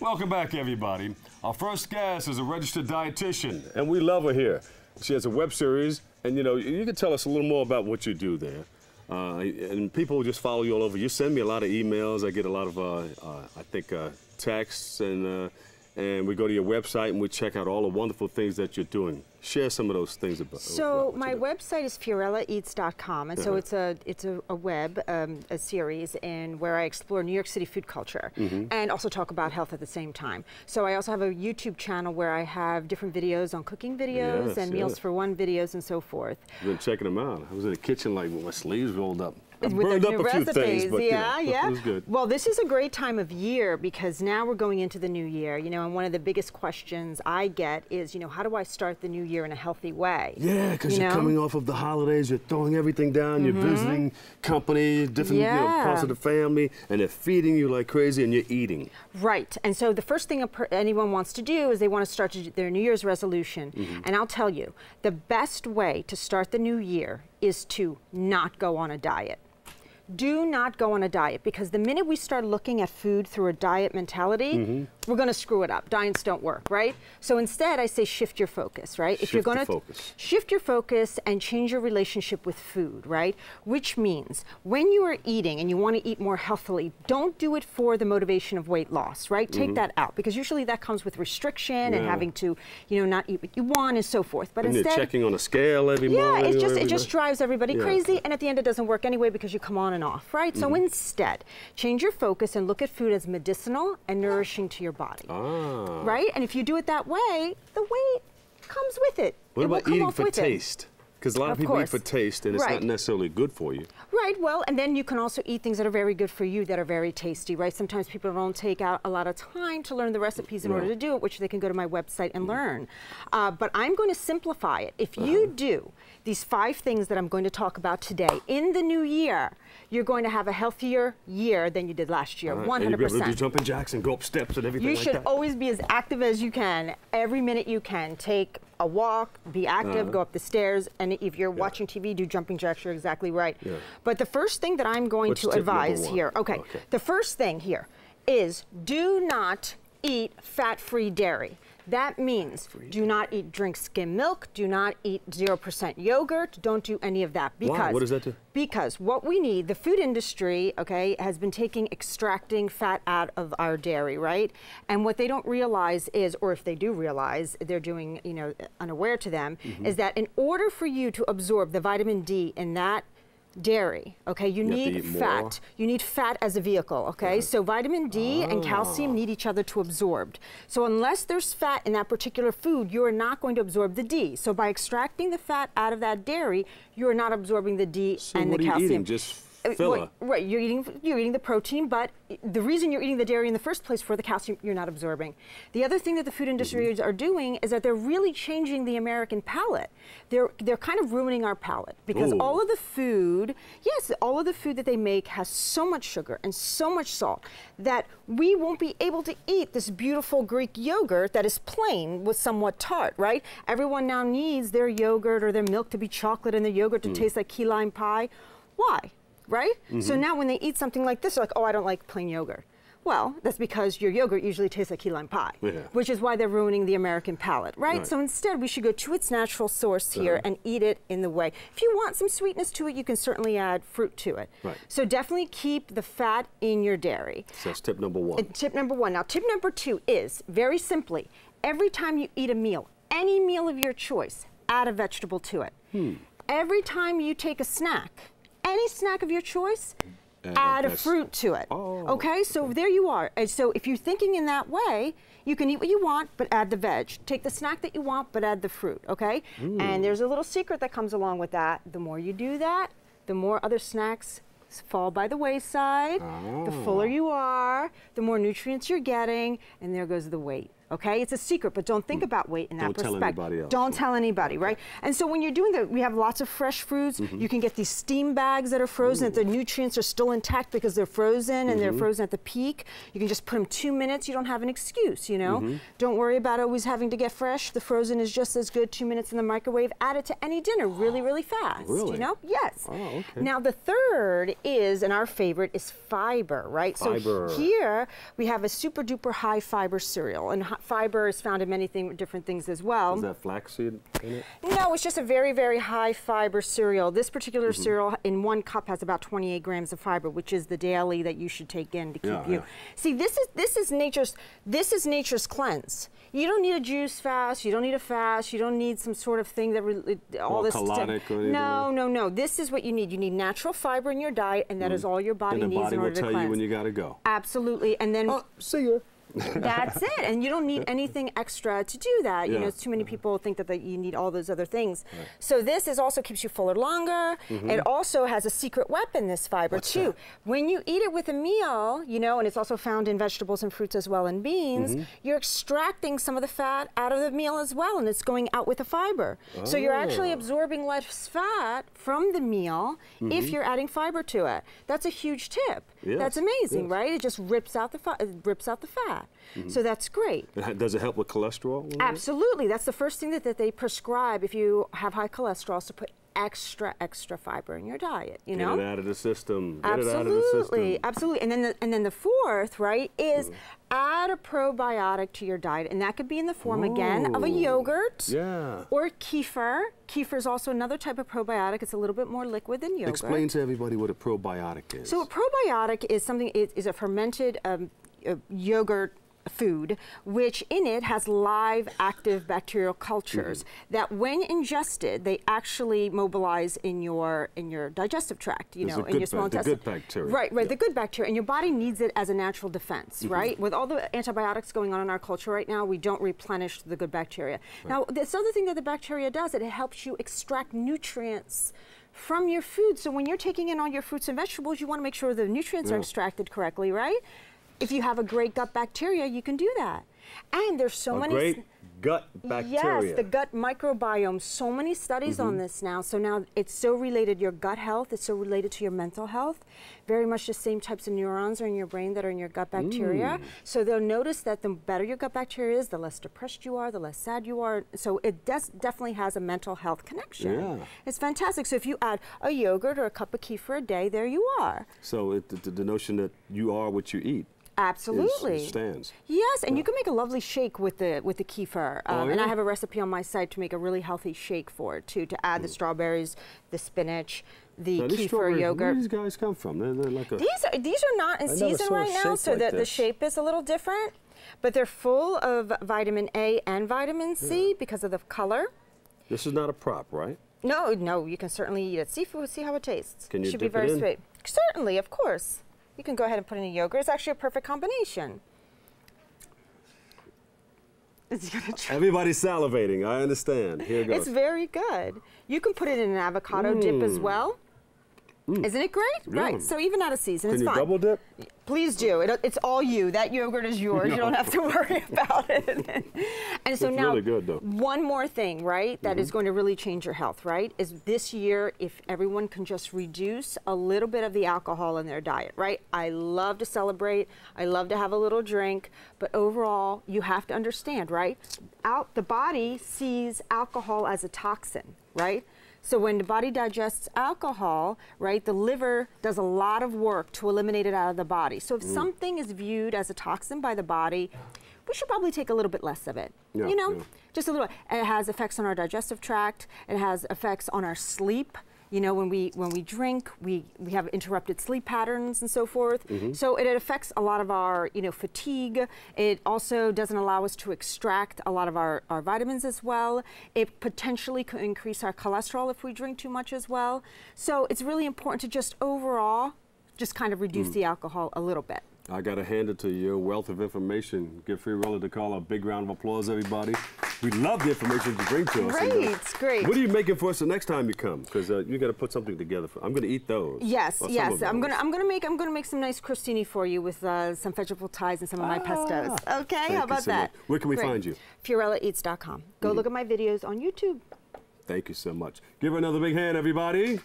Welcome back, everybody. Our first guest is a registered dietitian, and we love her here. She has a web series, and you can tell us a little more about what you do there. And people just follow you all over. You send me a lot of emails. I get a lot of, texts, and we go to your website and we check out all the wonderful things that you're doing. Share some of those things about. So my website is FiorellaEats.com, and so it's a web a series where I explore New York City food culture and also talk about health at the same time. So I also have a YouTube channel where I have different videos on cooking videos and meals for one videos and so forth. I've been checking them out. I was in the kitchen like with my sleeves rolled up. I With burned the up new a few recipes, things, but yeah. it was good. Well, this is a great time of year because now we're going into the new year, and one of the biggest questions I get is, how do I start the new year in a healthy way? Yeah, because you're coming off of the holidays, you're throwing everything down, you're visiting company, different parts of the family, and they're feeding you like crazy, and you're eating. Right, and so the first thing anyone wants to do is they want to start their New Year's resolution, and I'll tell you, the best way to start the new year is to not go on a diet. Do not go on a diet, because the minute we start looking at food through a diet mentality, we're going to screw it up. Diets don't work, right? So instead, I say shift your focus, right? If you're going to shift your focus and change your relationship with food, right? Which means when you are eating and you want to eat more healthily, don't do it for the motivation of weight loss, right? Take that out, because usually that comes with restriction and having to, not eat what you want and so forth. But and instead, you're checking on a scale every morning. It just drives everybody crazy, and at the end, it doesn't work anyway because you come on and off, right? So instead, change your focus and look at food as medicinal and nourishing to your body, right? And if you do it that way, the weight comes with it. What about eating for taste? Because a lot of people eat for taste, and it's not necessarily good for you. Right, well, and then you can also eat things that are very good for you, that are very tasty, right? Sometimes people don't take out a lot of time to learn the recipes in order to do it, which they can go to my website and learn. But I'm going to simplify it. If you do these 5 things that I'm going to talk about today in the new year, you're going to have a healthier year than you did last year, 100%. And you'll be able to do jumping jacks and go up steps and everything You like should that. always be as active as you can, every minute you can. Take a walk, be active, go up the stairs, and if you're watching TV, do jumping jacks. You're exactly right. But the first thing that I'm going to advise here, the first thing here is do not eat fat-free dairy. That means do not drink skim milk, do not eat 0% yogurt, don't do any of that. Because, why? What does that do? Because what we need, the food industry, has been extracting fat out of our dairy, right? And what they don't realize is, or if they do realize, they're doing, unaware to them, is that in order for you to absorb the vitamin D in that dairy, you need fat. You need fat as a vehicle, So vitamin D and calcium need each other to absorb. So unless there's fat in that particular food, you are not going to absorb the D. So by extracting the fat out of that dairy, you are not absorbing the D and the calcium. What are you eating? Just filler. Right, you're eating the protein, but the reason you're eating the dairy in the first place for the calcium you're not absorbing. The other thing that the food industry are doing is that they're really changing the American palate. They're kind of ruining our palate, because all of the food, all of the food that they make has so much sugar and so much salt that we won't be able to eat this beautiful Greek yogurt that is plain with somewhat tart, right? Everyone now needs their yogurt or their milk to be chocolate and their yogurt to taste like key lime pie. Why? Right? So now when they eat something like this, they're like, oh, I don't like plain yogurt. Well, that's because your yogurt usually tastes like key lime pie, which is why they're ruining the American palate, right? So instead, we should go to its natural source here and eat it in the way. If you want some sweetness to it, you can certainly add fruit to it. So definitely keep the fat in your dairy. So that's tip number 1. Tip number 1. Now, tip number 2 is, very simply, every time you eat a meal, any meal of your choice, add a vegetable to it. Every time you take a snack, any snack of your choice, add a fruit to it. So there you are. And so if you're thinking in that way, you can eat what you want, but add the veg. Take the snack that you want, but add the fruit, And there's a little secret that comes along with that. The more you do that, the more other snacks fall by the wayside. The fuller you are, the more nutrients you're getting, and there goes the weight. Okay, it's a secret, but don't think about weight in that Don't tell perspective. anybody else. Don't tell anybody, right? And so when you're doing that, we have lots of fresh foods. You can get these steam bags that are frozen, that the nutrients are still intact because they're frozen and they're frozen at the peak. You can just put them 2 minutes. You don't have an excuse, you know? Don't worry about always having to get fresh. The frozen is just as good. 2 minutes in the microwave. Add it to any dinner really, really fast. Really? You know? Yes. Oh, okay. Now the third is, and our favorite is fiber, right? Fiber. So here we have a super duper high fiber cereal, and fiber is found in many different things as well. Is that flaxseed in it? No, it's just a very, very high fiber cereal. This particular cereal in 1 cup has about 28 grams of fiber, which is the daily that you should take in to keep you. See, this is nature's cleanse. You don't need a juice fast. You don't need a fast. You don't need some sort of thing that all this caloric or anything. No. This is what you need. You need natural fiber in your diet, and that is all your body needs in order to cleanse. And the body will tell you when you got to go. Absolutely, and then. Oh, see ya. That's it, and you don't need anything extra to do that. You know, too many people think that you need all those other things. Right. So this also keeps you fuller longer. It also has a secret weapon, this fiber. What's too. that? When you eat it with a meal, you know, and it's also found in vegetables and fruits as well, and beans, you're extracting some of the fat out of the meal as well, and it's going out with the fiber. So you're actually absorbing less fat from the meal if you're adding fiber to it. That's a huge tip. Yes. That's amazing, right? It just rips out the fat. So that's great. Does it help with cholesterol? Absolutely. That's the first thing that they prescribe if you have high cholesterol, is to put extra fiber in your diet, you know? Get it out of the system. Absolutely. And then the fourth, right, is add a probiotic to your diet, and that could be in the form again of a yogurt or kefir. Kefir is also another type of probiotic. It's a little bit more liquid than yogurt. Explain to everybody what a probiotic is. So a probiotic is something, is a fermented yogurt food, which in it has live active bacterial cultures that when ingested, they actually mobilize in your digestive tract, you know, in your small intestine. The good bacteria. Right, the good bacteria, and your body needs it as a natural defense, right? With all the antibiotics going on in our culture right now, we don't replenish the good bacteria. Now, this other thing that the bacteria does, it helps you extract nutrients from your food. So when you're taking in all your fruits and vegetables, you want to make sure the nutrients are extracted correctly, right? If you have a great gut bacteria, you can do that. And there's so many... Great gut bacteria. Yes, the gut microbiome. So many studies on this now. So now it's so related, your gut health, it's so related to your mental health. Very much the same types of neurons are in your brain that are in your gut bacteria. So they'll notice that the better your gut bacteria is, the less depressed you are, the less sad you are. So it definitely has a mental health connection. Yeah. It's fantastic. So if you add a yogurt or a cup of kefir a day, there you are. So the notion that you are what you eat. Absolutely. Stands. Yes, and you can make a lovely shake with the kefir. And I yeah? have a recipe on my site to make a really healthy shake for it too, to add the strawberries, the spinach, the kefir yogurt. Where do these guys come from? They're like a... These are not in season right now, so like the shape is a little different. But they're full of vitamin A and vitamin C because of the color. This is not a prop, right? No, you can certainly eat it. See how it tastes. Can you Should dip be very it in? sweet. Certainly, of course. You can go ahead and put in a yogurt. It's actually a perfect combination. Everybody's salivating. I understand. Here it goes. It's very good. You can put it in an avocado dip as well. Isn't it great? Yeah. Right. So even out of season, it's Can you fine. double dip? Please do. It's all you. That yogurt is yours. You don't have to worry about it. And so It's now, really good, though. one more thing, right, that is going to really change your health, right, is this year, if everyone can just reduce a little bit of the alcohol in their diet, right? I love to celebrate. I love to have a little drink. But overall, you have to understand, right? The body sees alcohol as a toxin, right? So when the body digests alcohol, right, the liver does a lot of work to eliminate it out of the body. So if something is viewed as a toxin by the body, we should probably take a little bit less of it. Yeah, you know, yeah. just a little. And it has effects on our digestive tract. It has effects on our sleep. You know, when we drink, we have interrupted sleep patterns and so forth. So it affects a lot of our, fatigue. It also doesn't allow us to extract a lot of our vitamins as well. It potentially could increase our cholesterol if we drink too much as well. So it's really important to just overall just kind of reduce the alcohol a little bit. I got to hand it to you. Your wealth of information. Give Free Roller DeCarlo a big round of applause, everybody. We love the information you bring to us. Great, great. What are you making for us the next time you come? Because you got to put something together. I'm going to eat those. Yes, Well, yes. I'm gonna make some nice crostini for you with some vegetable ties and some of my pestos. Okay, how about that? Where can we find you? FiorellaEats.com. Go look at my videos on YouTube. Thank you so much. Give her another big hand, everybody.